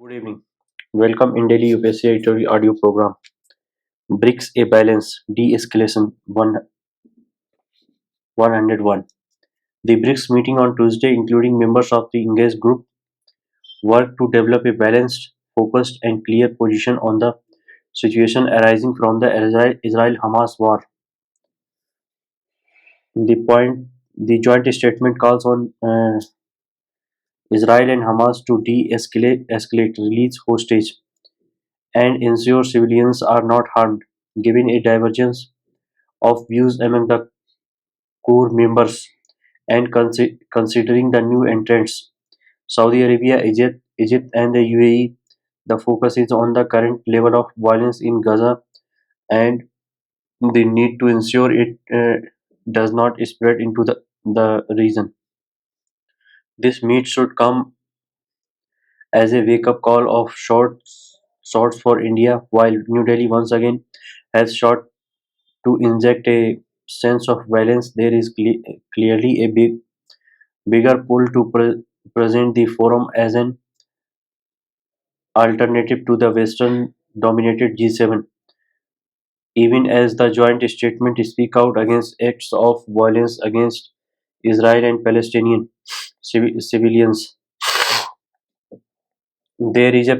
Good evening. Welcome in Daily UPSC editorial audio program. BRICS A Balance De-Escalation 101. The BRICS meeting on Tuesday, including members of the engaged group, worked to develop a balanced, focused, and clear position on the situation arising from the Israel-Hamas war. The joint statement calls on Israel and Hamas to escalate, release hostage, and ensure civilians are not harmed, given a divergence of views among the core members and considering the new entrants, Saudi Arabia, Egypt, and the UAE. The focus is on the current level of violence in Gaza and the need to ensure it does not spread into the region. This meet should come as a wake-up call of sorts for India, while New Delhi once again has sought to inject a sense of balance. There is clearly a bigger pull to present the forum as an alternative to the Western-dominated G7, even as the joint statement speak out against acts of violence against Israel and Palestinian civilians. There is a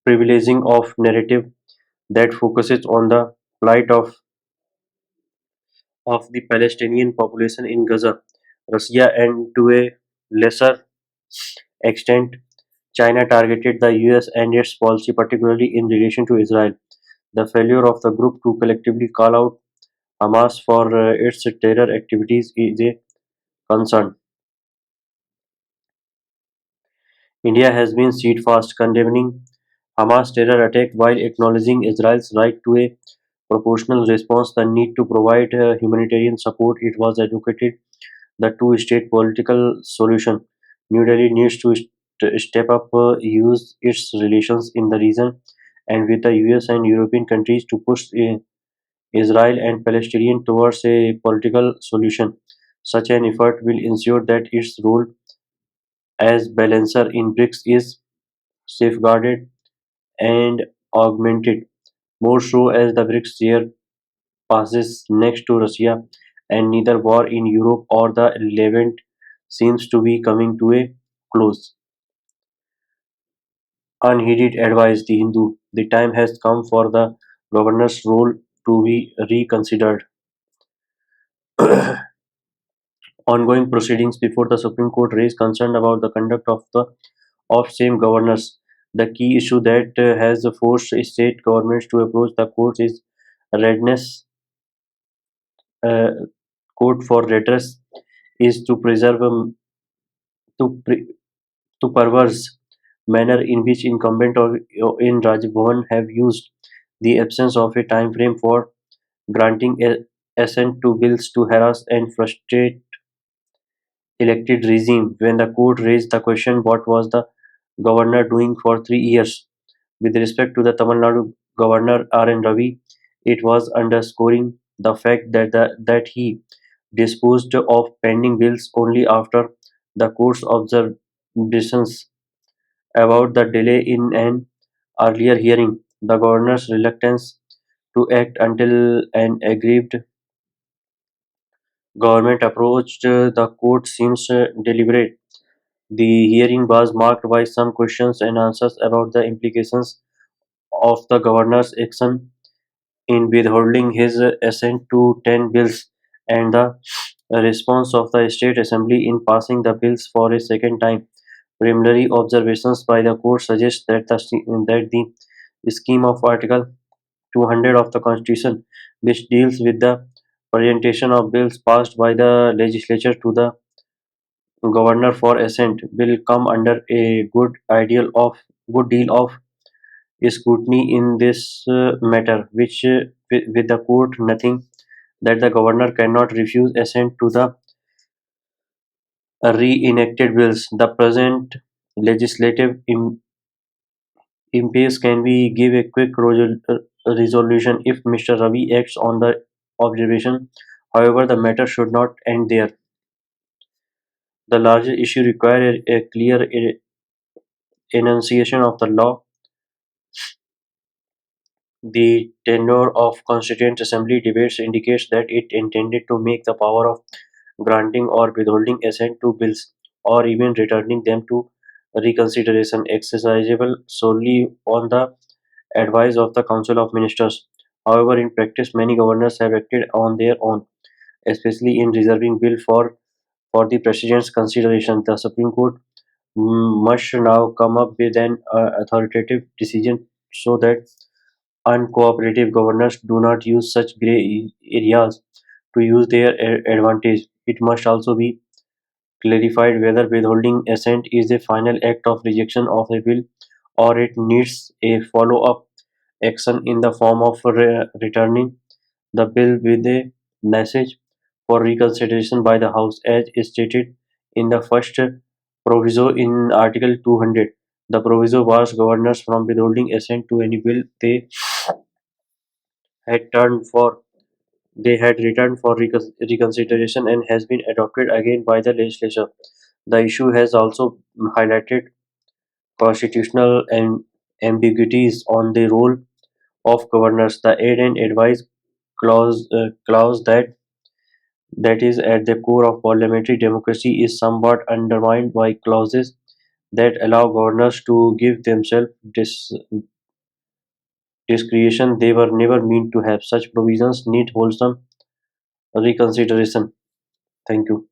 privileging of narrative that focuses on the plight of the Palestinian population in Gaza, Russia, and to a lesser extent, China targeted the US and its policy, particularly in relation to Israel. The failure of the group to collectively call out Hamas for its terror activities is a concern. India has been steadfast condemning Hamas terror attack while acknowledging Israel's right to a proportional response. The need to provide humanitarian support it was advocated the two-state political solution. New Delhi needs to step up, use its relations in the region and with the US and European countries to push Israel and Palestinians towards a political solution. Such an effort will ensure that its role as balancer in BRICS is safeguarded and augmented, more so as the BRICS chair passes next to Russia, and neither war in Europe or the Levant seems to be coming to a close. Unheeded advice, the Hindu. The time has come for the governor's role to be reconsidered. Ongoing proceedings before the Supreme Court raise concern about the conduct of same governors. The key issue that has forced state governments to approach the courts is readiness. Uh, court for redress is to preserve to pre, to perverse manner in which incumbent or in Raj Bhavan have used the absence of a time frame for granting assent to bills to harass and frustrate elected regime. When the court raised the question, what was the governor doing for 3 years? With respect to the Tamil Nadu governor R.N. Ravi, it was underscoring the fact that he disposed of pending bills only after the court's observations about the delay in an earlier hearing. The governor's reluctance to act until an aggrieved government approached the court seems deliberate. The hearing was marked by some questions and answers about the implications of the governor's action in withholding his assent to 10 bills and the response of the State Assembly in passing the bills for a second time. Preliminary observations by the court suggest that the scheme of Article 200 of the Constitution, which deals with the presentation of bills passed by the legislature to the governor for assent, will come under a good deal of scrutiny in this matter, which with the court nothing that the governor cannot refuse assent to the re-enacted bills. The present legislative impasse can be give a quick resolution if Mr. Ravi acts on the observation. However, the matter should not end there. The larger issue requires a clear enunciation of the law. The tenor of Constituent Assembly debates indicates that it intended to make the power of granting or withholding assent to bills, or even returning them to reconsideration, exercisable solely on the advice of the Council of Ministers. However, in practice, many governors have acted on their own, especially in reserving bill for the President's consideration. The Supreme Court must now come up with an authoritative decision so that uncooperative governors do not use such grey areas to use their advantage. It must also be clarified whether withholding assent is a final act of rejection of a bill or it needs a follow up action in the form of returning the bill with a message for reconsideration by the House, as stated in the first proviso in Article 200. The proviso bars governors from withholding assent to any bill had turned for they had returned for reconsideration and has been adopted again by the legislature. The issue has also highlighted constitutional ambiguities on the role of governors. The aid and advice clause that is at the core of parliamentary democracy is somewhat undermined by clauses that allow governors to give themselves discretion they were never meant to have. Such provisions need wholesome reconsideration. Thank you.